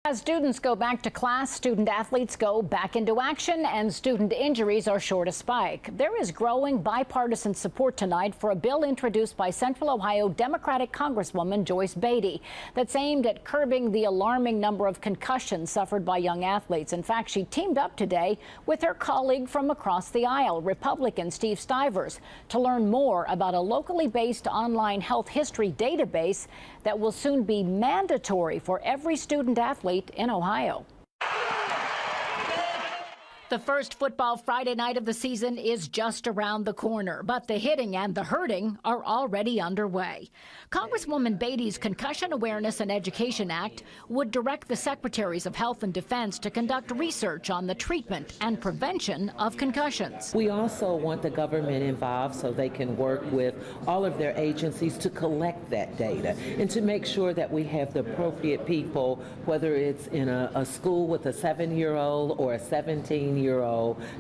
As students go back to class, student athletes go back into action, and student injuries are sure to spike. There is growing bipartisan support tonight for a bill introduced by Central Ohio Democratic Congresswoman Joyce Beatty that's aimed at curbing the alarming number of concussions suffered by young athletes. In fact, she teamed up today with her colleague from across the aisle, Republican Steve Stivers, to learn more about a locally based online health history database that will soon be mandatory for every student athlete in Ohio. The first football Friday night of the season is just around the corner, but the hitting and the hurting are already underway. Congresswoman Beatty's Concussion Awareness and Education Act would direct the Secretaries of Health and Defense to conduct research on the treatment and prevention of concussions. We also want the government involved so they can work with all of their agencies to collect that data and to make sure that we have the appropriate people, whether it's in a school with a 7-year-old or a 17-year-old,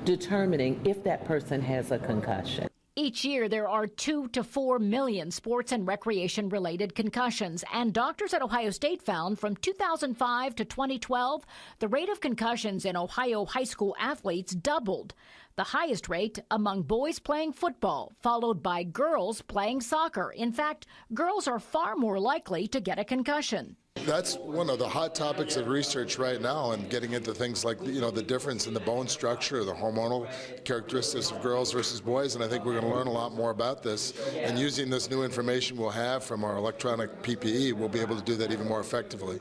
determining if that person has a concussion. Each year, there are 2 to 4 million sports and recreation-related concussions, and doctors at Ohio State found from 2005 to 2012, the rate of concussions in Ohio high school athletes doubled. The highest rate among boys playing football, followed by girls playing soccer. In fact, girls are far more likely to get a concussion. That's one of the hot topics of research right now, and getting into things like, the difference in the bone structure, the hormonal characteristics of girls versus boys, and I think we're going to learn a lot more about this. And using this new information we'll have from our electronic PPE, we'll be able to do that even more effectively.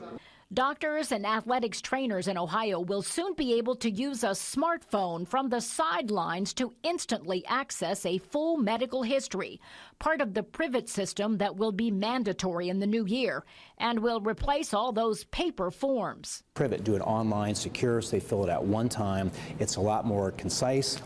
Doctors and athletics trainers in Ohio will soon be able to use a smartphone from the sidelines to instantly access a full medical history, part of the Privet system that will be mandatory in the new year and will replace all those paper forms. Privet do it online, secure, so they fill it out one time. It's a lot more concise.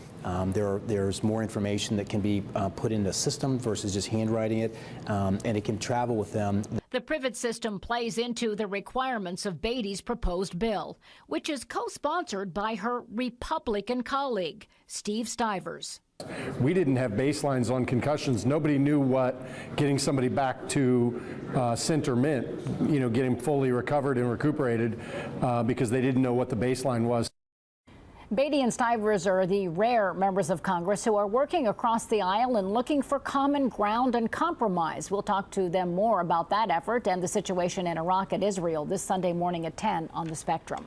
There's more information that can be put into a system versus just handwriting it, and it can travel with them. The Privet system plays into the requirements of Beatty's proposed bill, which is co-sponsored by her Republican colleague, Steve Stivers. We didn't have baselines on concussions. Nobody knew what getting somebody back to center meant, getting fully recovered and recuperated, because they didn't know what the baseline was. Beatty and Stivers are the rare members of Congress who are working across the aisle and looking for common ground and compromise. We'll talk to them more about that effort and the situation in Iraq and Israel this Sunday morning at 10 on The Spectrum.